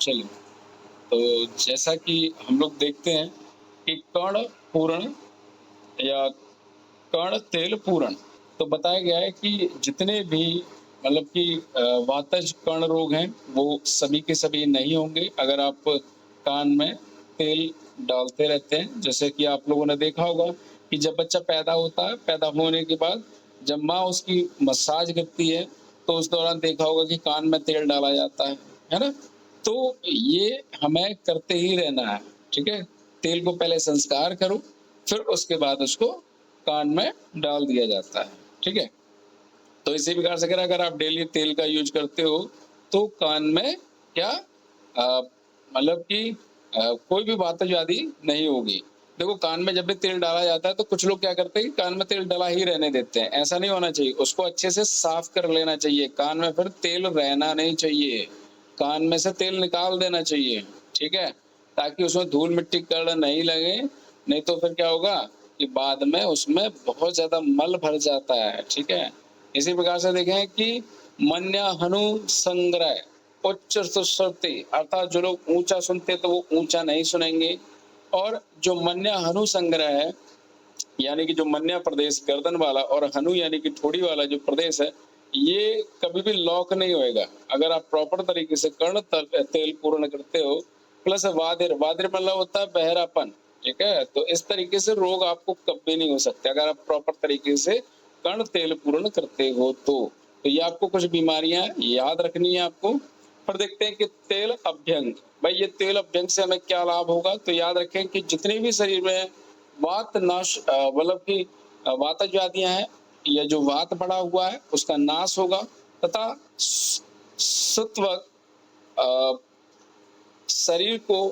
चलिए, तो जैसा कि हम लोग देखते हैं कि कर्ण पूरण या कर्ण तेल पूरण, तो बताया गया है कि जितने भी मतलब कि वातज कर्ण रोग हैं, वो सभी के सभी नहीं होंगे अगर आप कान में तेल डालते रहते हैं। जैसे कि आप लोगों ने देखा होगा कि जब बच्चा पैदा होता है, पैदा होने के बाद जब माँ उसकी मसाज करती है, तो उस दौरान देखा होगा कि कान में तेल डाला जाता है ना? तो ये हमें करते ही रहना है, ठीक है? तेल को पहले संस्कार करो, फिर उसके बाद उसको कान में डाल दिया जाता है, ठीक है? तो इसी प्रकार से अगर आप डेली तेल का यूज़ करते हो, तो कान में क्या मतलब कि कोई भी वातज व्याधि नहीं होगी। देखो कान में जब भी तेल डाला जाता है, तो कुछ लोग क्या करते हैं कि कान में तेल डला ही रहने देते हैं, ऐसा नहीं होना चाहिए। उसको अच्छे से साफ कर लेना चाहिए, कान में फिर तेल रहना नहीं चाहिए, कान में से तेल निकाल देना चाहिए, ठीक है? ताकि उसमें धूल-मिट्टी कण नहीं लगे, नहीं तो फिर क्या होगा कि बाद में उसमें बहुत ज़्यादा मल भर जाता है, ठीक है? इसी प्रकार से देखें कि मन्यहनु संग्रह उच्च सुश्रुति, अर्थात जो लोग ऊंचा सुनते हैं तो वो ऊंचा नहीं सुनेंगे, और जो मन्यहनु संग्रह है यानी कि जो मन्या प्रदेश गर्दन वाला और हनु यानी कि ठोड़ी वाला जो प्रदेश है, ये कभी भी लॉक नहीं होएगा। अगर आप प्रॉपर तरीके से तेल पूर्ण करते हो, प्लस वादिर, वादिर मतलब होता है बहरापन, ठीक है? तो इस तरीके से रोग आपको कभी नहीं हो सकते अगर आप प्रॉपर तरीके से कर्ण तेल पूर्ण करते हो तो। तो ये आपको कुछ बीमारियां याद रखनी है आपको। फिर देखते हैं कि तेल अभ्यंग। भाई ये तेल अभ्यंग से हमें क्या लाभ होगा? तो याद रखें कि जितनी भी शरीर में वात नाश मतलब कि वातज व्याधियां हैं या जो वात बढ़ा हुआ है उसका नाश होगा, तथा सत्व शरीर को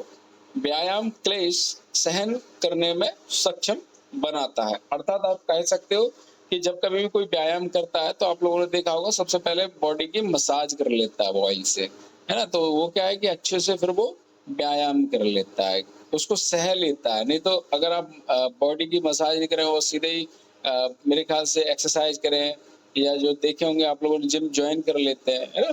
व्यायाम क्लेश सहन करने में सक्षम बनाता है। अर्थात आप कह सकते हो कि जब कभी भी कोई व्यायाम करता है तो आप लोगों ने देखा होगा सबसे पहले बॉडी की मसाज कर लेता है वो ऑयल से, है ना? तो वो क्या है कि अच्छे से फिर वो व्यायाम कर लेता है, उसको सह लेता है। नहीं तो अगर आप बॉडी की मसाज नहीं करें और सीधे ही मेरे ख्याल से एक्सरसाइज करें, या जो देखे होंगे आप लोगों ने जिम ज्वाइन कर लेते हैं, है ना?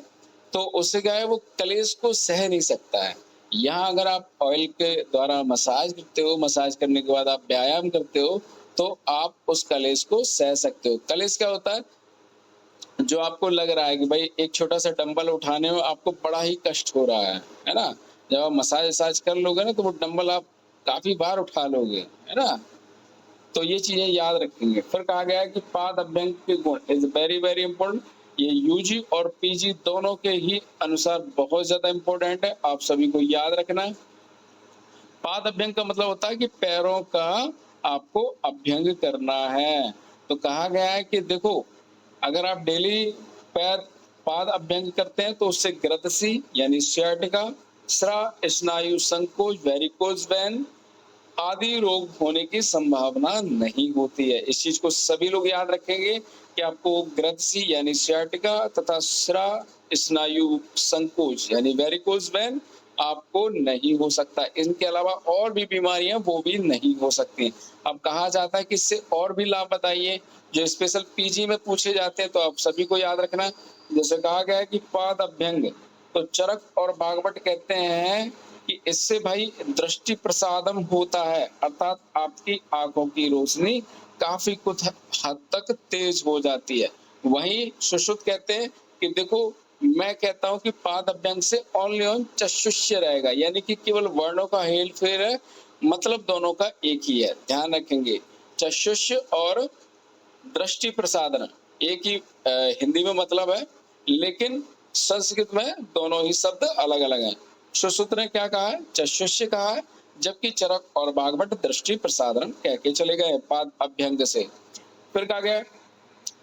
तो उससे क्या है वो कलेश को सह नहीं सकता है। यहाँ अगर आप ऑयल के द्वारा मसाज करते हो, मसाज करने के बाद आप व्यायाम करते हो, तो आप उस कलेश को सह सकते हो। कलेश क्या होता है? जो आपको लग रहा है कि भाई एक छोटा-सा डंबल उठाने में आपको बड़ा ही कष्ट हो रहा है ना? जब आप मसाज-वसाज कर लोगे ना तो वो डंबल आप काफ़ी बार उठा लोगे, है ना? तो ये चीज़ें याद रखेंगे। फिर कहा गया है कि पाद अभ्यंग के गुण इज़ वेरी वेरी इम्पोर्टेंट। ये यूजी और पीजी दोनों के ही अनुसार बहुत ज़्यादा इम्पोर्टेंट है, आप सभी को याद रखना है। पाद अभ्यंग का मतलब होता है कि पैरों का आपको अभ्यंग करना है। तो कहा गया है कि देखो, अगर आप डेली पैर पाद अभ्यंग करते हैं तो उससे ग्रंथि यानी sciatica, स्रा स्नायु संकोच, वेरिकोज वेन आदि रोग होने की संभावना नहीं होती है। इस चीज को सभी लोग याद रखेंगे कि आपको ग्रंथि यानी sciatica तथा स्रा स्नायु संकोच यानी वेरिकोज वेन आपको नहीं हो सकता। इनके अलावा और भी बीमारियां वो भी नहीं हो सकती। अब कहा जाता है कि इससे और भी लाभ बताइए, जो स्पेशल पीजी में पूछे जाते हैं, तो आप सभी को याद रखना। जैसे कहा गया है कि पाद अभ्यंग, तो चरक और बागवट कहते हैं कि इससे भाई दृष्टि प्रसादम होता है, अर्थात आपकी आंखों की रोशनी काफी कुछ हद तक तेज हो जाती है। वहीं सुश्रुत कहते हैं कि देखो, मैं कहता हूं कि पाद अभ्यंग से ओनली ऑन चक्षुष्य रहेगा, यानी कि केवल वर्णों का हेर फेर है, मतलब दोनों का एक ही है। ध्यान रखेंगे, चक्षुष्य और दृष्टि प्रसादन एक ही हिंदी में मतलब है, लेकिन संस्कृत में दोनों ही शब्द अलग अलग हैं। सुश्रुत ने क्या कहा है? चक्षुष्य कहा है, जबकि चरक और बागवट दृष्टि प्रसादन कह के चले गए पाद अभ्यंग से। फिर कहा गया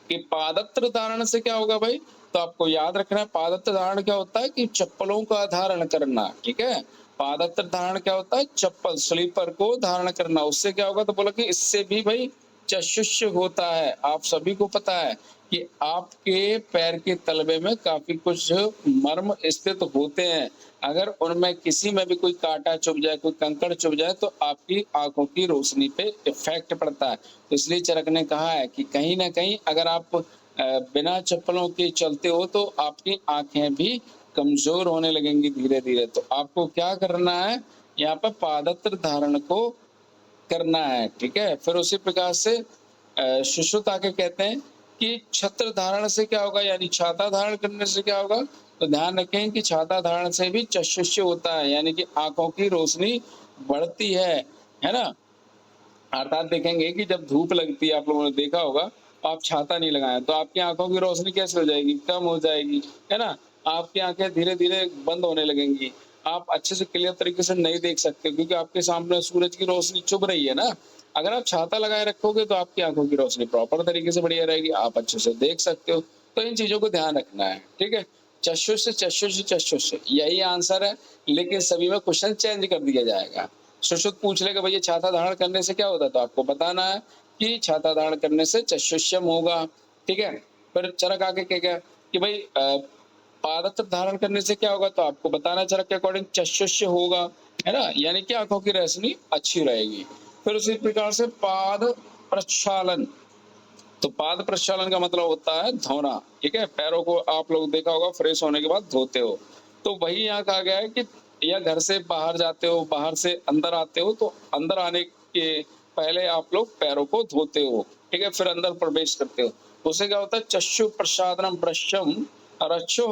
कि पादत्र धारण से क्या होगा भाई? तो आपको याद रखना है, पादत्र धारण क्या होता है कि चप्पलों का धारण करना, ठीक है? पादत्र धारण क्या होता है? चप्पल, स्लीपर को धारण करना। उससे क्या होगा? तो बोला कि इससे भी भाई चक्षुष्य होता है। आप सभी को पता है कि आपके पैर के तलवे में काफी कुछ मर्म स्थित होते हैं। अगर उनमें किसी में भी कोई कांटा चुभ जाए, कोई कंकड़ चुभ जाए, तो आपकी आंखों की रोशनी पे इफेक्ट पड़ता है। तो इसलिए चरक ने कहा है कि कहीं न कहीं अगर आप बिना चप्पलों के चलते हो तो आपकी आंखें भी कमजोर होने लगेंगी धीरे धीरे। तो आपको क्या करना है, यहाँ पर पादत्र धारण को करना है, ठीक है। फिर उसी प्रकार से सुश्रुत आके कहते हैं कि छत्र धारण से क्या होगा, यानी छाता धारण करने से क्या होगा। तो ध्यान रखें कि छाता धारण से भी चक्षुष्य होता है, यानी कि आंखों की रोशनी बढ़ती है ना। अर्थात देखेंगे कि जब धूप लगती है, आप लोगों ने देखा होगा, आप छाता नहीं लगाए तो आपकी आंखों की रोशनी कैसे हो जाएगी, कम हो जाएगी, है ना। आपकी आंखें धीरे धीरे बंद होने लगेंगी, आप अच्छे से क्लियर तरीके से नहीं देख सकते, क्योंकि आपके सामने सूरज की रोशनी चुभ रही है ना। अगर आप छाता लगाए रखोगे तो आपकी आंखों की रोशनी प्रॉपर तरीके से बढ़िया रहेगी, आप अच्छे से देख सकते हो। तो इन चीजों को ध्यान रखना है, ठीक है। चक्षुष चक्षुष चक्षुष यही आंसर है, लेकिन सभी में क्वेश्चन चेंज कर दिया जाएगा। सुश्रुत पूछ लेगा भैया छाता धारण करने से क्या होता है, तो आपको बताना है कि छाता धारण करने से चक्षुष्यम होगा, ठीक है। फिर चरक आके कहेगा कि भाई पादत्र धारण करने से क्या होगा, तो आपको बताना चरक के अकॉर्डिंग चक्षुष्य होगा, है ना, यानी कि आंखों की रोशनी अच्छी रहेगी। फिर उसी प्रकार से पाद प्रक्षालन, तो पाद प्रक्षालन का मतलब होता है धोना, ठीक है। पैरों को आप लोग देखा होगा फ्रेश होने के बाद धोते हो, तो वही यहाँ कहा गया है कि या घर से बाहर जाते हो, बाहर से अंदर आते हो, तो अंदर आने के पहले आप लोग पैरों को धोते हो, ठीक है, फिर अंदर प्रवेश करते हो। उससे क्या होता है, चक्षु प्रसादनम वृक्षम रक्षो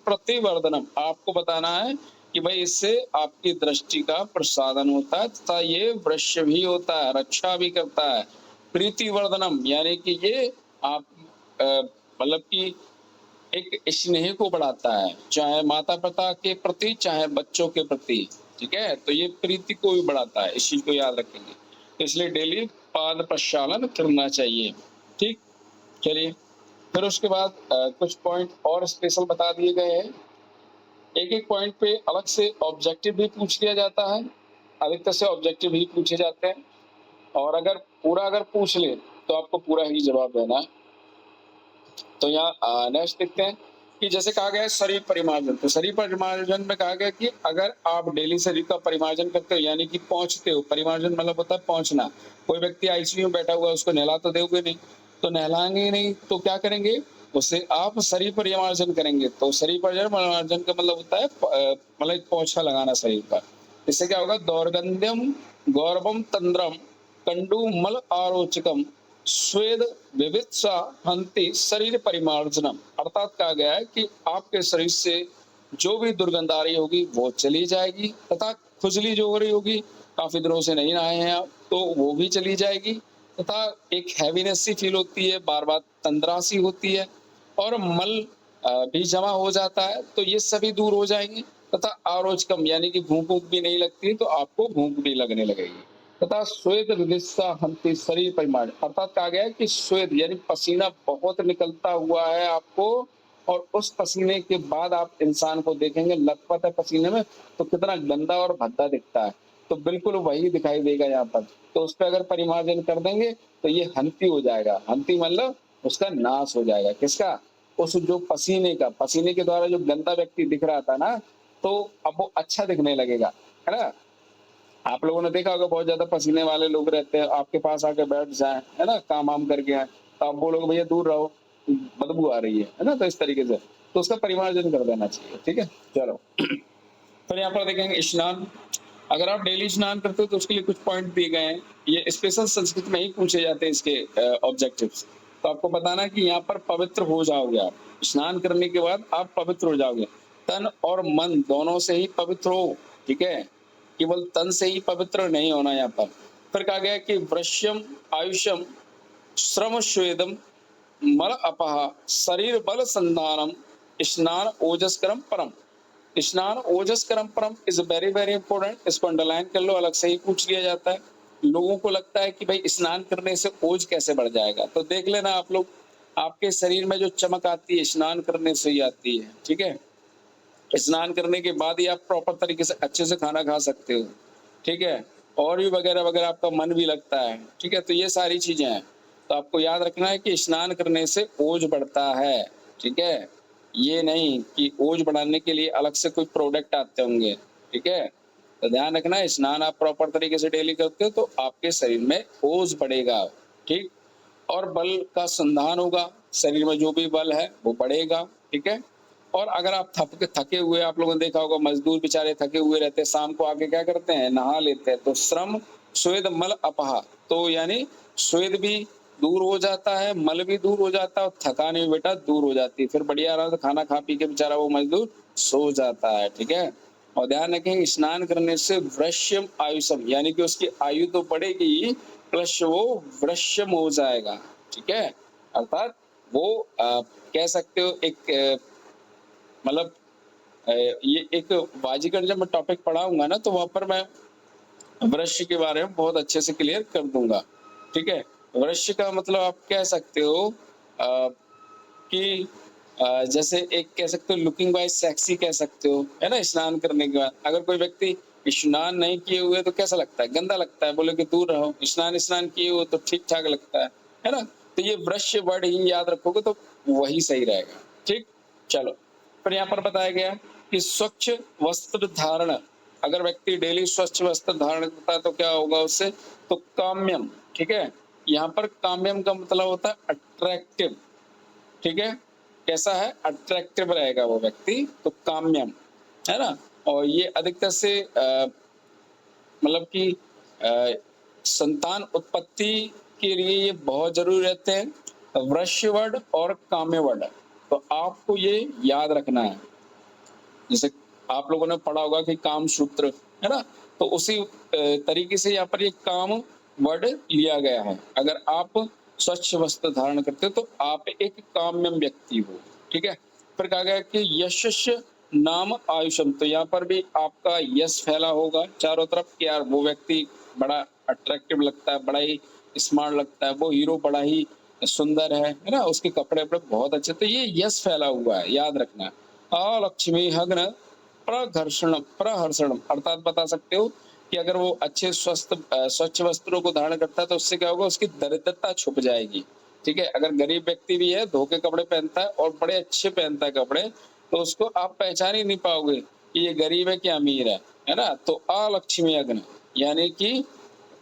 प्रतिवर्धनम, आपको बताना है कि भाई इससे आपकी दृष्टि का प्रसादन होता है तथा ये वृक्ष भी होता है, रक्षा भी करता है। प्रीति वर्धनम, यानी कि ये आप मतलब कि एक स्नेह को बढ़ाता है, चाहे माता पिता के प्रति चाहे बच्चों के प्रति, ठीक है। तो ये प्रीति को भी बढ़ाता है, इस चीज को याद रखेंगे। तो इसलिए डेली पाद प्रक्षालन करना चाहिए, ठीक। चलिए फिर उसके बाद कुछ पॉइंट और स्पेशल बता दिए गए हैं। एक एक पॉइंट पे अलग से ऑब्जेक्टिव भी पूछ लिया जाता है, अधिकतर से ऑब्जेक्टिव ही पूछे जाते हैं, और अगर पूछ ले तो आपको पूरा ही जवाब देना है। तो यहाँ नेक्स्ट देखते हैं कि जैसे कहा गया है शरीर परिमार्जन, तो शरीर परिमार्जन में कहा गया कि अगर आप डेली शरीर का परिमार्जन करते हो, यानी कि पहुंचते हो, परिमार्जन मतलब होता है पहुंचना। कोई व्यक्ति आईसीयू में बैठा हुआ है, उसको नहला तो दोगे नहीं, तो नहलाएंगे नहीं तो क्या करेंगे, उससे आप शरीर परिमार्जन करेंगे। तो शरीर परिमार्जन का मतलब होता है मतलब पोछा लगाना शरीर पर। इससे क्या होगा, दौर्गंध्यम गौरवम तंद्रम कंडू मल आरोचकम स्वेद विवित्सा हंति शरीर परिमार्जनम, अर्थात कहा गया है कि आपके शरीर से जो भी दुर्गंध आ रही होगी वो चली जाएगी, तथा खुजली जो हो रही होगी, काफी दिनों से नहीं नहाए हैं आप, तो वो भी चली जाएगी, तथा एक हैवीनेस सी फील होती है, बार बार तंद्रासी होती है, और मल भी जमा हो जाता है, तो ये सभी दूर हो जाएंगे। तथा आरोचकम, यानी कि भूख भूख भी नहीं लगती, तो आपको भूख भी लगने लगेगी। तथा श्वेत विदिशा हंति शरीर परिमाण, अर्थात कहा गया है कि श्वेत यानी पसीना बहुत निकलता हुआ है आपको, और उस पसीने के बाद आप इंसान को देखेंगे लथपथ है पसीने में, तो कितना गंदा और भद्दा दिखता है, तो बिल्कुल वही दिखाई देगा यहाँ पर। तो उस पर अगर परिमार्जन कर देंगे तो ये हंति हो जाएगा, हंति मतलब उसका नाश हो जाएगा, किसका, उस जो पसीने के द्वारा जो गंदा व्यक्ति दिख रहा था ना, तो अब वो अच्छा दिखने लगेगा, है ना। आप लोगों ने देखा होगा बहुत ज्यादा पसीने वाले लोग रहते हैं, आपके पास आके बैठ जाए, है ना, काम वाम करके आए, तो आप बोलोगे भैया दूर रहो, बदबू आ रही है ना, तो इस तरीके से तो उसका परिमार्जन कर देना चाहिए, ठीक है। चलो फिर यहाँ पर देखेंगे स्नान, अगर आप डेली स्नान करते हो तो उसके लिए कुछ पॉइंट दिए गए हैं, ये स्पेशल संस्कृत में ही पूछे जाते हैं इसके ऑब्जेक्टिव्स। तो आपको बताना कि यहाँ पर पवित्र हो जाओगे, आप स्नान करने के बाद आप पवित्र हो जाओगे, तन और मन दोनों से ही पवित्र हो, ठीक है, केवल तन से ही पवित्र नहीं होना यहाँ पर। फिर कहा गया कि वृश्यम आयुष्यम श्रम स्वेदम मल अपहा शरीर बल संधानम स्नान ओजस्करम परम, स्नान ओजस्करम परम इज वेरी वेरी इंपॉर्टेंट, इसको अंडरलाइन कर लो, अलग से ही पूछ लिया जाता है। लोगों को लगता है कि भाई स्नान करने से ओज कैसे बढ़ जाएगा, तो देख लेना आप लोग, आपके शरीर में जो चमक आती है स्नान करने से ही आती है, ठीक है। स्नान करने के बाद ही आप प्रॉपर तरीके से अच्छे से खाना खा सकते हो, ठीक है, और भी वगैरह वगैरह, आपका मन भी लगता है, ठीक है। तो ये सारी चीजें हैं, तो आपको याद रखना है कि स्नान करने से ओज बढ़ता है, ठीक है। ये नहीं कि ओज बढ़ाने के लिए अलग से कोई प्रोडक्ट आते होंगे, ठीक है। तो ध्यान रखना, स्नान आप प्रॉपर तरीके से डेली करते हो तो आपके शरीर में ओज बढ़ेगा, ठीक, और बल का संधान होगा, शरीर में जो भी बल है वो बढ़ेगा, ठीक है। और अगर आप थके हुए, आप लोगों ने देखा होगा मजदूर बेचारे थके हुए रहते हैं, शाम को आके क्या करते हैं, नहा लेते हैं। तो श्रम स्वेद मल अपहा, तो यानी स्वेद भी दूर हो जाता है, मल भी दूर हो जाता है और थकान भी बेटा दूर हो जाती है। फिर बढ़िया आराम से खाना खा पी के बेचारा वो मजदूर सो जाता है, ठीक है। और ध्यान रखें, स्नान करने से वृश्यम आयुषम, यानी कि उसकी आयु तो बढ़ेगी प्लस वो वृश्यम हो जाएगा, ठीक है। अर्थात वो कह सकते हो एक मतलब ये एक बाजीगर जब मैं टॉपिक पढ़ाऊंगा ना, तो वहां पर मैं वृश्य के बारे में बहुत अच्छे से क्लियर कर दूंगा, ठीक है। वृश्य का मतलब आप कह सकते हो कि जैसे एक कह सकते हो लुकिंग वाइज सेक्सी कह सकते हो, है ना। स्नान करने के बाद अगर कोई व्यक्ति स्नान नहीं किए हुए तो कैसा लगता है, गंदा लगता है, बोले कि दूर रहो। स्नान किए हुए तो ठीक ठाक लगता है ना। तो ये वृश्य वर्ड ही याद रखोगे तो वही सही रहेगा, ठीक। चलो, फिर यहाँ पर बताया गया कि स्वच्छ वस्त्र धारण, अगर व्यक्ति डेली स्वच्छ वस्त्र धारण करता है तो क्या होगा उससे, तो काम्यम, ठीक है। यहाँ पर काम्यम का मतलब होता है अट्रैक्टिव, ठीक है। कैसा है, अट्रैक्टिव रहेगा वो व्यक्ति, तो काम्यम, है ना। और ये अधिकतर से मतलब कि संतान उत्पत्ति के लिए ये बहुत जरूरी रहते हैं, वृश्य वर्ड और काम्य वर्ड। तो आपको ये याद रखना है। जैसे आप लोगों ने पढ़ा होगा कि काम सूत्र, है ना। तो उसी तरीके से यहाँ पर ये काम वर्ड लिया गया है। अगर आप स्वच्छ वस्त्र धारण करते हो तो आप एक काम्य व्यक्ति हो, ठीक है। फिर कहा गया कि यशस्य नाम आयुषम, तो यहाँ पर भी आपका यश फैला होगा चारों तरफ कि यार वो व्यक्ति बड़ा अट्रैक्टिव लगता है, बड़ा ही स्मार्ट लगता है, वो हीरो बड़ा ही सुंदर है ना, उसके कपड़े वपड़े बहुत अच्छे। तो ये यश फैला हुआ है, याद रखना। अलक्ष्मी हग्न प्रहर्षणम, अर्थात बता सकते हो कि अगर वो अच्छे स्वच्छ वस्त्रों को धारण करता है तो उससे क्या होगा, उसकी दरिद्रता छुप जाएगी, ठीक है। अगर गरीब व्यक्ति भी है, धोके कपड़े पहनता है और बड़े अच्छे पहनता है कपड़े, तो उसको आप पहचान ही नहीं पाओगे कि ये गरीब है कि अमीर है ना। तो अलक्ष्मी अग्न, यानी कि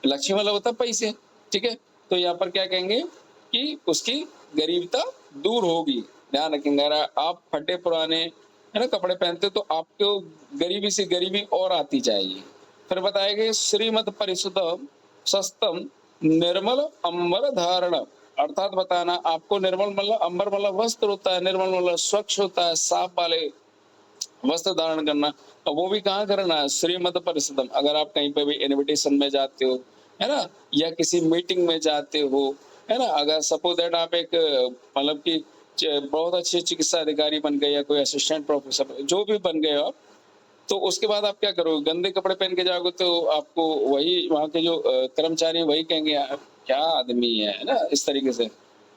लक्ष्मी मतलब होता है पैसे, ठीक है। तो यहाँ पर क्या कहेंगे कि उसकी गरीबता दूर होगी। ध्यान रखेंगे, अगर आप फटे पुराने, है ना, कपड़े पहनते हो तो आपको गरीबी से गरीबी और आती जाएगी। फिर बताएंगे श्रीमद परिशुद्ध सस्तम निर्मल अंबर धारण, अर्थात बताना आपको निर्मल मतलब अंबर मतलब वस्त्र होता है, निर्मल मतलब स्वच्छ होता है, साफ वाले वस्त्र धारण करना। और वो भी कहाँ करना है, श्रीमद परिषदम। अगर आप कहीं पे भी इनविटेशन में जाते हो, है ना, या किसी मीटिंग में जाते हो, है ना, अगर सपोज दैट आप एक मतलब कि बहुत अच्छे चिकित्सा अधिकारी बन गए या कोई असिस्टेंट प्रोफेसर जो भी बन गए आप, तो उसके बाद आप क्या करोगे, गंदे कपड़े पहन के जाओगे तो आपको वही वहाँ के जो कर्मचारी वही कहेंगे यार क्या आदमी है ना, इस तरीके से।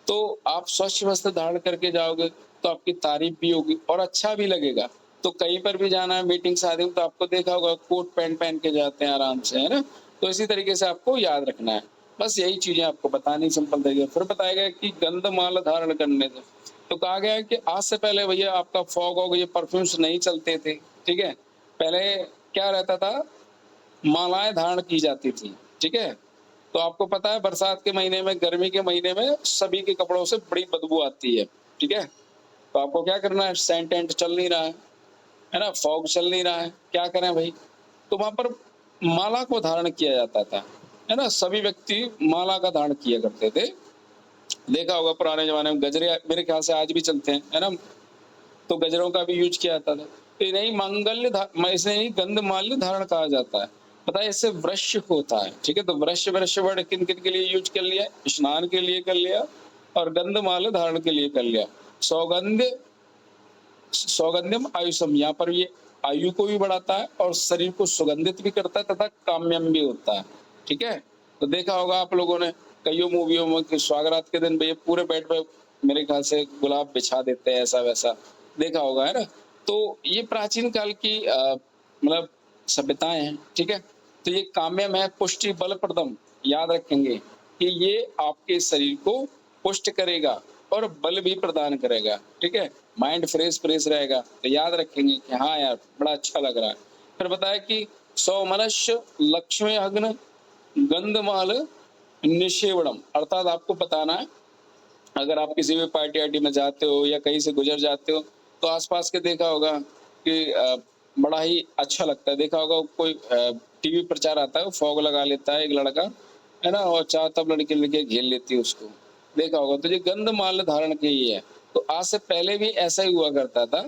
तो आप स्वच्छ वस्त्र धारण करके जाओगे तो आपकी तारीफ भी होगी और अच्छा भी लगेगा। तो कहीं पर भी जाना है मीटिंग शादी में तो आपको देखा होगा कोट पैंट पहन के जाते हैं आराम से, है ना। तो इसी तरीके से आपको याद रखना है, बस यही चीजें आपको बतानी सिंपल तरीके। फिर बताया गया कि गंधमाला धारण करने से, तो कहा गया है कि आज से पहले भैया आपका फॉग वॉग ये परफ्यूम्स नहीं चलते थे, ठीक है। पहले क्या रहता था, मालाएं धारण की जाती थी, ठीक है। तो आपको पता है बरसात के महीने में, गर्मी के महीने में सभी के कपड़ों से बड़ी बदबू आती है, ठीक है। तो आपको क्या करना है, सेंट एंट चल नहीं रहा है ना, फॉग चल नहीं रहा है, क्या करें भाई। तो वहां पर माला को धारण किया जाता था, है ना। सभी व्यक्ति माला का धारण किया करते थे। देखा होगा पुराने जमाने में गजरे मेरे ख्याल से आज भी चलते हैं, है ना। तो गजरों का भी यूज किया जाता था। तो इन्हें इसे ही गंधमाल्य धारण कहा जाता है। पता है इससे वृश्य होता है, ठीक है। तो वृश्य वृश्य वर्ड किन किन के लिए यूज कर लिया, स्नान के लिए कर लिया और गंधमाल्य धारण के लिए कर लिया। सौगंध्य सौगंध्यम आयुषम, यहाँ पर ये आयु को भी बढ़ाता है और शरीर को सुगंधित भी करता है तथा काम्यम भी होता है, ठीक है। तो देखा होगा आप लोगों ने कईयों मूवियों में कि स्वागरात के दिन भैया पूरे बेड पे मेरे ख्याल से गुलाब बिछा देते हैं, ऐसा वैसा देखा होगा, है ना। तो ये प्राचीन काल की मतलब सभ्यताएं हैं, ठीक है। तो ये काम्यम है, पुष्टि बल प्रदम, याद रखेंगे कि ये आपके शरीर को पुष्ट करेगा और बल भी प्रदान करेगा, ठीक है। माइंड फ्रेश फ्रेश रहेगा, तो याद रखेंगे कि हाँ यार बड़ा अच्छा लग रहा है। फिर बताया कि सौमनस्य लक्ष्मी अग्न गंधमाल निषेवणम, अर्थात आपको बताना है अगर आप किसी भी पार्टी वार्टी में जाते हो या कहीं से गुजर जाते हो तो आसपास के देखा होगा कि बड़ा ही अच्छा लगता है। देखा होगा कोई टीवी प्रचार आता है, फॉग लगा लेता है एक लड़का, है ना? और चारों तरफ लड़की-लड़कियाँ घेर लेती है उसको। देखा होगा, तो ये गंधमाल्य धारण की ही है। तो आज से पहले भी ऐसा ही हुआ करता था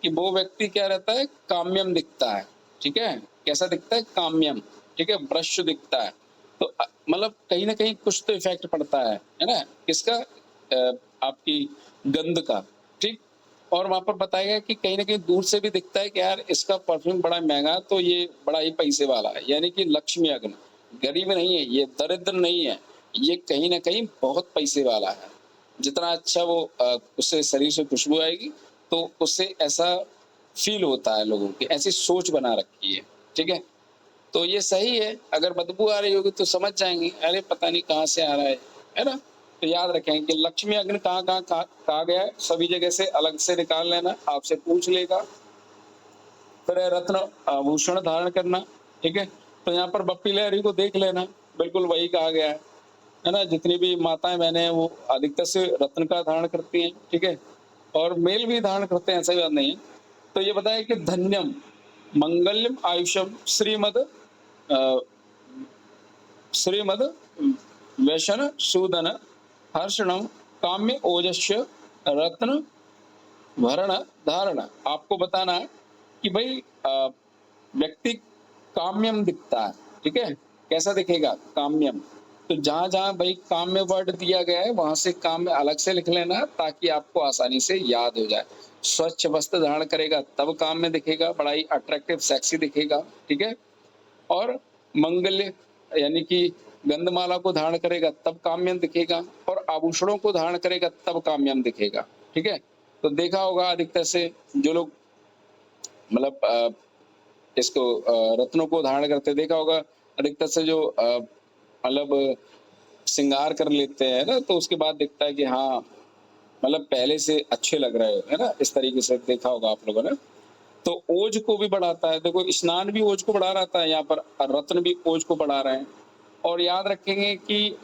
कि वो व्यक्ति क्या रहता है, काम्यम दिखता है, ठीक है? कैसा दिखता है? काम्यम, ठीक है? भ्रष्ट दिखता है। तो मतलब कहीं न कहीं कुछ तो इफ़ेक्ट पड़ता है ना? किसका? आपकी गंध का, ठीक? और वहाँ पर बताया गया कि कहीं न कहीं दूर से भी दिखता है कि यार इसका परफ्यूम बड़ा महँगा है, तो ये बड़ा ही पैसे वाला है। यानी कि लक्ष्मी अग्नि, गरीब नहीं है, ये दरिद्र नहीं है, ये कहीं न कहीं बहुत पैसे वाला है। जितना अच्छा वो उससे शरीर से खुशबू आएगी, तो उससे ऐसा फ़ील होता है लोगों की, ऐसी सोच बना रखी है, ठीक है? तो ये सही है, अगर बदबू आ रही होगी तो समझ जाएँगे, अरे पता नहीं कहाँ से आ रहा है ना? तो याद रखें कि लक्ष्मी अग्नि कहाँ-कहाँ कहा गया है, सभी जगह से अलग से निकाल लेना, आपसे पूछ लेगा। फिर है रत्न आभूषण धारण करना, ठीक है? तो यहाँ पर बप्पी लहरी को देख लेना, बिल्कुल वही कहा गया है ना? जितनी भी माताएँ-बहनें हैं वो अधिकतर से रत्न का धारण करती हैं, ठीक है? और मेल भी धारण करते हैं, ऐसी बात नहीं है। तो ये बताया कि धन्यम, मंगलम आयुषम अ, श्रीमद व्यसन सूदन हर्षणम काम्य ओजस्य रत्न भरण धारण। आपको बताना है कि भाई व्यक्ति काम्यम दिखता है, ठीक है? कैसा दिखेगा? काम्यम। तो जहाँ-जहाँ भाई काम्य वर्ड दिया गया है वहाँ से काम्य अलग से लिख लेना ताकि आपको आसानी से याद हो जाए। स्वच्छ वस्त्र धारण करेगा तब काम्य दिखेगा, बड़ा ही अट्रैक्टिव सेक्सी दिखेगा, ठीक है? और मंगल्य यानी कि गंधमाला को धारण करेगा तब काम्यम दिखेगा और आभूषणों को धारण करेगा तब काम्यम दिखेगा, ठीक है? तो देखा होगा अधिकतर से जो लोग मतलब इसको रत्नों को धारण करते देखा होगा अधिकतर से जो मतलब श्रृंगार कर लेते हैं ना, तो उसके बाद दिखता है कि हाँ, मतलब पहले से अच्छे लग रहे हो, है ना? इस तरीके से देखा होगा आप लोगों ने। तो ओज को भी बढ़ाता है, देखो स्नान भी ओज को बढ़ा रहता है, यहाँ पर रत्न भी ओज को बढ़ा रहे हैं। और याद रखेंगे कि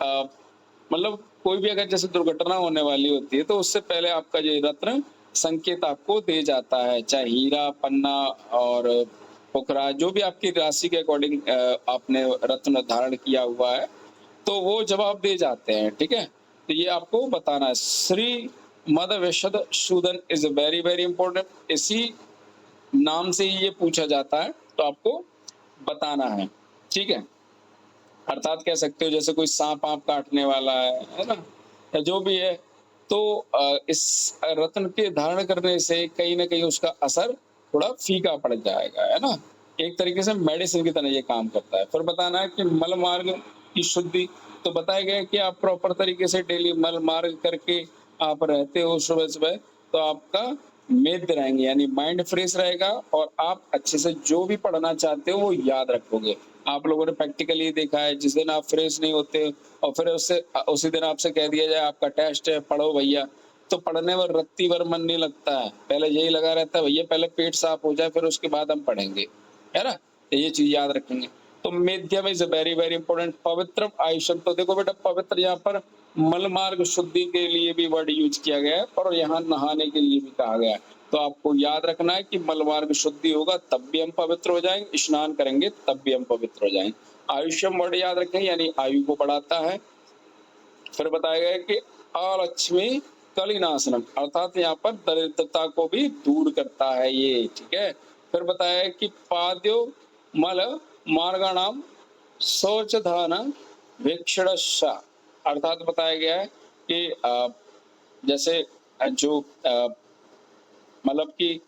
मतलब कोई भी अगर जैसे दुर्घटना होने वाली होती है तो उससे पहले आपका ये रत्न संकेत आपको दे जाता है, चाहे हीरा, पन्ना और पोखरा जो भी आपकी राशि के अकॉर्डिंग आपने रत्न धारण किया हुआ है, तो वो जवाब दे जाते हैं, ठीक है? तो ये आपको बताना है। श्री मद विशद शूदन इज़ वेरी वेरी इंपॉर्टेंट। इसी नाम से ही ये पूछा जाता है, तो आपको बताना है, ठीक है? अर्थात कह सकते हो जैसे कोई साँप-वाँप काटने वाला है ना? या जो भी है, तो इस रत्न के धारण करने से कहीं न कहीं उसका असर थोड़ा फीका पड़ जाएगा, है ना? एक तरीके से मेडिसिन की तरह ये काम करता है। फिर बताना है कि मल मार्ग की शुद्धि, तो बताया गया है कि आप प्रॉपर तरीके से डेली मल मार्ग करके आप रहते हो सुबह-सुबह, तो आपका मेद रहेंगे यानी माइंड फ्रेश रहेगा और आप अच्छे से जो भी पढ़ना चाहते हो वो याद रखोगे। आप लोगों ने प्रैक्टिकली देखा है जिस दिन आप फ्रेश नहीं होते और फिर उससे उसी दिन आपसे कह दिया जाए आपका टेस्ट है पढ़ो भैया, तो पढ़ने में रत्ती भर मन नहीं लगता है। पहले यही लगा रहता है भैया पहले पेट साफ हो जाए फिर उसके बाद हम पढ़ेंगे, है ना? तो ये चीज़ याद रखेंगे। तो मेध्यम इज़ वेरी वेरी इंपॉर्टेंट। पवित्रम आयुषम, तो देखो बेटा पवित्र यहाँ पर मल मार्ग शुद्धि के लिए भी वर्ड यूज़ किया गया है और यहाँ नहाने के लिए भी कहा गया है। तो आपको याद रखना है कि मल मार्ग शुद्धि होगा तब भी हम पवित्र हो जाएंगे, स्नान करेंगे तब भी हम पवित्र हो जाएंगे। आयुष्यम वर्ड याद रखें यानी आयु को बढ़ाता है। फिर बताया गया है कि अलक्ष्मी कलिनाशनम, अर्थात यहाँ पर दरिद्रता को भी दूर करता है ये, ठीक है? फिर बताया है कि पाद्यो मल मार्गाणाम शौचधान भिक्षुरस्य, अर्थात बताया गया है कि जैसे जो मतलब कि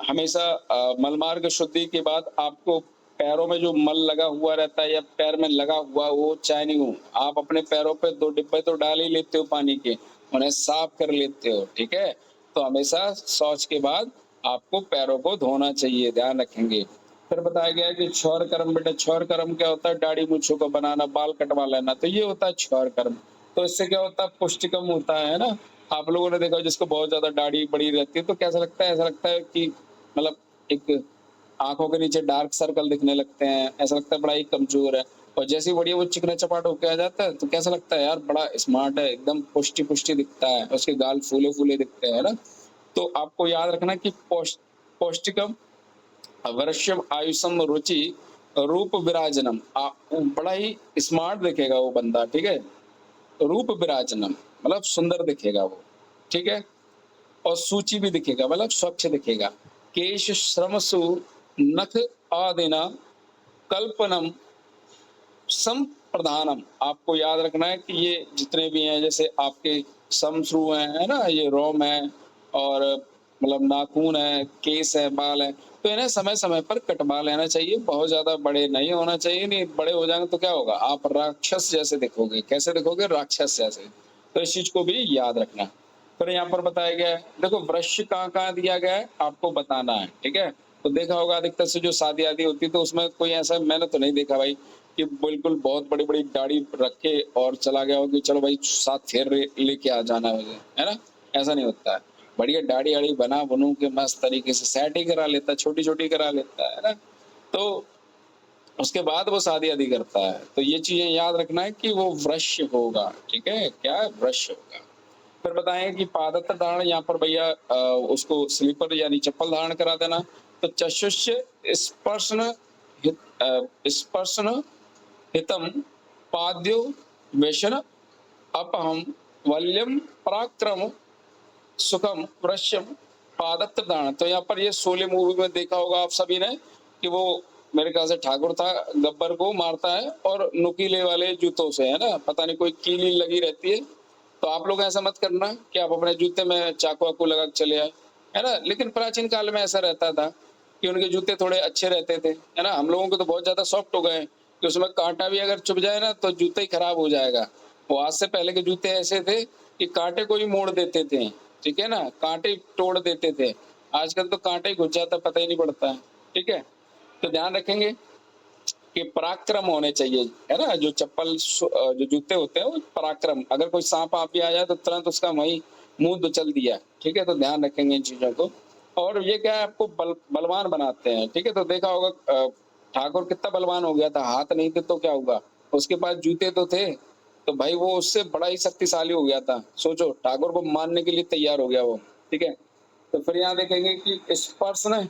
हमेशा मलमार्ग शुद्धि के बाद आपको पैरों में जो मल लगा हुआ रहता है या पैर में लगा हुआ वो चाहे नहीं हो, आप अपने पैरों पे 2 डिब्बे तो डाल ही लेते हो पानी के, उन्हें साफ कर लेते हो, ठीक है? तो हमेशा शौच के बाद आपको पैरों को धोना चाहिए, ध्यान रखेंगे। फिर बताया गया है कि क्षौर कर्म, बेटा क्षौर कर्म क्या होता है? दाढ़ी मूंछों को बनाना, बाल कटवा लेना, तो ये होता है क्षौर कर्म। तो इससे क्या होता है? पुष्टि कम होता है ना? आप लोगों ने देखा जिसको बहुत ज़्यादा दाढ़ी बड़ी रहती है तो कैसा लगता है? ऐसा लगता है कि मतलब एक आँखों के नीचे डार्क सर्कल दिखने लगते हैं, ऐसा लगता है बड़ा ही कमज़ोर है। और जैसे ही बढ़िया वो चिकना-चपाट होके आ जाता है तो कैसा लगता है यार बड़ा स्मार्ट है, एकदम पुष्टि-पुष्टि दिखता है, उसके गाल फूले-फूले दिखते हैं, है ना? तो आपको याद रखना कि पौष्टिकम अवश्यम आयुषम रुचि रूप विराजनम, बड़ा ही स्मार्ट दिखेगा वो बंदा, ठीक है। रूप विराजनम मतलब सुंदर दिखेगा वो, ठीक है। और सूची भी दिखेगा मतलब स्वच्छ दिखेगा। केश श्रमसु नख आदिना कल्पनम सम प्रधानम, आपको याद रखना है कि ये जितने भी हैं, जैसे आपके समश्रु हैं, है ना, ये रोम है, और मतलब नाखून है, केस है, बाल है, तो इन्हें समय समय पर कटवा लेना चाहिए। बहुत ज्यादा बड़े नहीं होना चाहिए, नहीं बड़े हो जाएंगे तो क्या होगा, आप राक्षस जैसे दिखोगे। कैसे दिखोगे, राक्षस जैसे। तो इस चीज को भी याद रखना। फिर यहाँ पर बताया गया है, देखो वृक्ष कहाँ कहाँ दिया गया है आपको बताना है, ठीक है। तो देखा होगा अधिकतर से जो शादी आदि होती है तो उसमें कोई ऐसा मैंने तो नहीं देखा भाई कि बिल्कुल बहुत बड़ी बड़ी दाढ़ी रखे और चला गया हो कि चलो भाई 7 फेर लेके आ जाना मुझे, है ना। ऐसा नहीं होता है। बढ़िया दाढ़ी आड़ी बना बनू के मस्त तरीके से सेट ही करा लेता है, छोटी छोटी करा लेता है ना। तो उसके बाद वो शादी आदि करता है। तो ये चीजें याद रखना है कि वो वृक्ष होगा, ठीक है, क्या वृक्ष होगा। फिर बताएं कि पादत्र धारण, यहाँ पर भैया उसको स्लीपर यानी चप्पल धारण करा देना। तो चक्षुष्य स्पर्शन स्पर्शन हितम पाद्यो वेशन अपहम वल्यम पराक्रम सुखम वृश्यम पादत्र दान। तो यहाँ पर ये शोले मूवी में देखा होगा आप सभी ने कि वो मेरे ख्याल से ठाकुर था, गब्बर को मारता है और नुकीले वाले जूतों से, है ना, पता नहीं कोई कीली लगी रहती है। तो आप लोग ऐसा मत करना कि आप अपने जूते में चाकू वाकू लगा के चले आए, है ना। लेकिन प्राचीन काल में ऐसा रहता था कि उनके जूते थोड़े अच्छे रहते थे, है ना। हम लोगों के तो बहुत ज्यादा सॉफ्ट हो गए कि उसमें कांटा भी अगर चुभ जाए ना तो जूते ही खराब हो जाएगा। वो आज से पहले के जूते ऐसे थे कि कांटे को ही मोड़ देते थे, ठीक है ना, कांटे तोड़ देते थे। आजकल तो कांटे ही घुस जाता, पता ही नहीं पड़ता है, ठीक है। तो ध्यान रखेंगे कि पराक्रम होने चाहिए, है ना। जो चप्पल जो जूते होते हैं वो पराक्रम, अगर कोई सांप आप भी आ जाए तो तुरंत उसका वही मुंह दुचल दिया, ठीक है। तो ध्यान रखेंगे इन चीजों को। और ये क्या है, आपको बलवान बनाते हैं, ठीक है। तो देखा होगा ठाकुर कितना बलवान हो गया था, हाथ नहीं थे तो क्या हुआ, उसके पास जूते तो थे, तो भाई वो उससे बड़ा ही शक्तिशाली हो गया था। सोचो, ठाकुर को मारने के लिए तैयार हो गया वो, ठीक है। तो फिर यहाँ देखेंगे कि स्पर्श न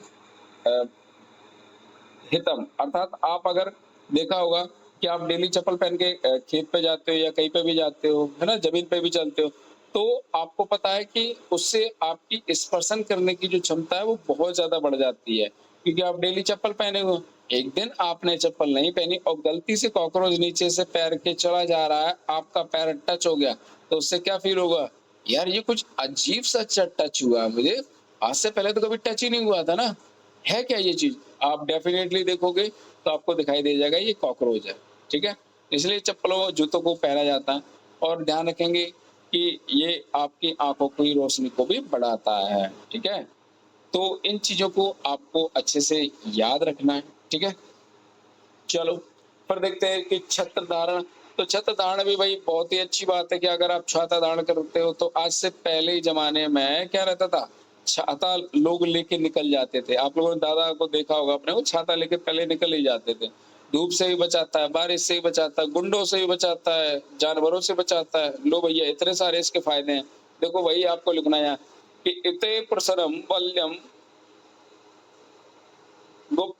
हितम, अर्थात आप अगर देखा होगा कि आप डेली चप्पल पहन के खेत पे जाते हो या कहीं पे भी जाते हो, है ना, जमीन पे भी चलते हो, तो आपको पता है कि उससे आपकी स्पर्शन करने की जो क्षमता है वो बहुत ज्यादा बढ़ जाती है, क्योंकि आप डेली चप्पल पहने हो। एक दिन आपने चप्पल नहीं पहनी और गलती से कॉकरोच नीचे से पैर के चला जा रहा है, आपका पैर टच हो गया, तो उससे क्या फील होगा, यार ये कुछ अजीब सा टच हुआ मुझे, आज से पहले तो कभी टच ही नहीं हुआ था ना, है क्या ये चीज। आप डेफिनेटली देखोगे तो आपको दिखाई दे जाएगा ये कॉकरोच है, ठीक है। इसलिए चप्पलों जूतों को पहना जाता है। और ध्यान रखेंगे कि ये आपकी आंखों की रोशनी को भी बढ़ाता है, ठीक है। तो इन चीजों को आपको अच्छे से याद रखना है, ठीक है। चलो पर देखते हैं कि छत्र धारण। तो छत्र धारण भी भाई बहुत ही अच्छी बात है कि अगर आप छाता धारण करते हो, तो आज से पहले ही जमाने में क्या रहता था, छाता लोग लेके निकल जाते थे। आप लोगों ने दादा को देखा होगा अपने, वो छाता लेके पहले निकल ही जाते थे। धूप से भी बचाता है, बारिश से भी बचाता है, गुंडों से भी बचाता है, जानवरों से बचाता है। लो भैया इतने सारे इसके फायदे हैं। देखो वही आपको लिखना है यहाँ कि इते प्रसरम वल्यम गुप्त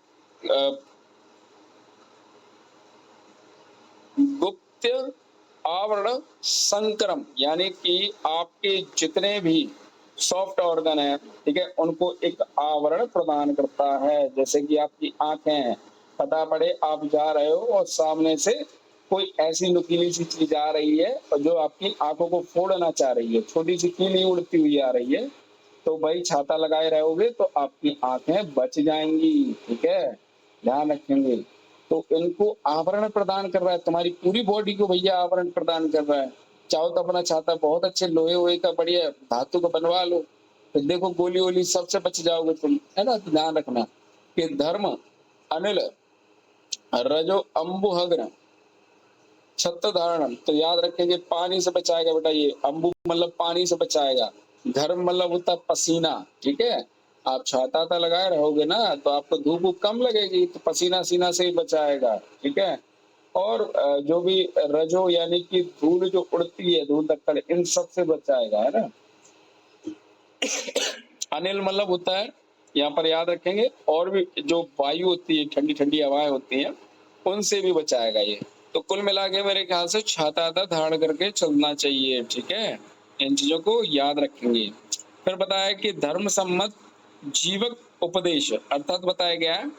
गुप्त आवरण संक्रम, यानी कि आपके जितने भी सॉफ्ट ऑर्गन है, ठीक है, उनको एक आवरण प्रदान करता है। जैसे कि आपकी आंखें हैं, पता पड़े आप जा रहे हो और सामने से कोई ऐसी नुकीली सी चीज आ रही है और जो आपकी आंखों को फोड़ना चाह रही है, छोटी सी कीली उड़ती हुई आ रही है, तो भाई छाता लगाए रहोगे तो आपकी आंखें बच जाएंगी, ठीक है, ध्यान रखेंगे। तो इनको आवरण प्रदान कर रहा है, तुम्हारी पूरी बॉडी को भैया आवरण प्रदान कर रहा है। चाहो तो अपना छाता बहुत अच्छे लोहे वोहे का बढ़िया धातु का बनवा लो, तो देखो गोली वोली सबसे बच जाओगे तुम, है ना। तो ध्यान रखना कि धर्म अनिल रजो अम्बुहग्न छत्र धारण, तो याद रखेंगे पानी से बचाएगा बेटा। ये अम्बु मतलब पानी से बचाएगा, धर्म मतलब होता है पसीना, ठीक है। आप छाता लगाए रहोगे ना तो आपको धूप वूप कम लगेगी, तो पसीना सीना से ही बचाएगा, ठीक है। और जो भी रजो यानी कि धूल जो उड़ती है, धूल धक्कड़, इन सब से बचाएगा, है ना। अनिल मतलब होता है, यहाँ पर याद रखेंगे, और भी जो वायु होती है, ठंडी ठंडी हवाएं होती हैं, उनसे भी बचाएगा ये। तो कुल मिला के मेरे ख्याल से छाता धारण करके चलना चाहिए, ठीक है। इन चीजों को याद रखेंगे। फिर बताया कि धर्म सम्मत जीवक उपदेश, अर्थात बताया गया है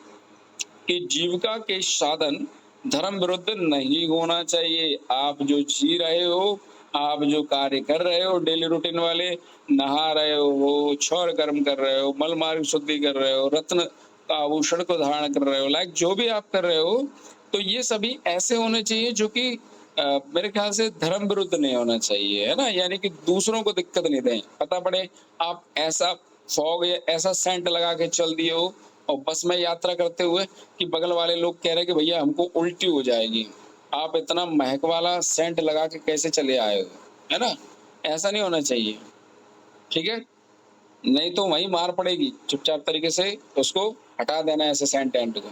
कि जीविका के साधन धर्म विरुद्ध नहीं होना चाहिए। आप जो जी रहे हो, आप जो कार्य कर रहे हो डेली रूटीन वाले, नहा रहे हो, क्षौर कर्म कर रहे हो, मल मार्ग शुद्धि कर रहे हो, रत्न आभूषण को धारण कर रहे हो, लाइक जो भी आप कर रहे हो, तो ये सभी ऐसे होने चाहिए जो कि मेरे ख्याल से धर्म विरुद्ध नहीं होना चाहिए, है ना। यानी कि दूसरों को दिक्कत नहीं दें। पता पड़े आप ऐसा फॉग या ऐसा सेंट लगा के चल दिए हो और बस में यात्रा करते हुए कि बगल वाले लोग कह रहे हैं कि भैया हमको उल्टी हो जाएगी, आप इतना महक वाला सेंट लगा के कैसे चले आए हो, है ना। ऐसा नहीं होना चाहिए, ठीक है। नहीं तो वहीं मार पड़ेगी, चुपचाप तरीके से उसको हटा देना, ऐसे सेंट टेंट को,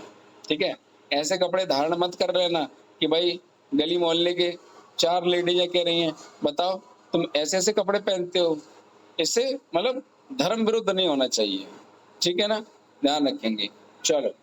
ठीक है। ऐसे कपड़े धारण मत कर लेना कि भाई गली मोहल्ले के 4 लेडीज कह रही हैं, बताओ तुम ऐसे ऐसे कपड़े पहनते हो, इससे मतलब धर्म विरुद्ध नहीं होना चाहिए, ठीक है ना, ध्यान रखेंगे। चलो।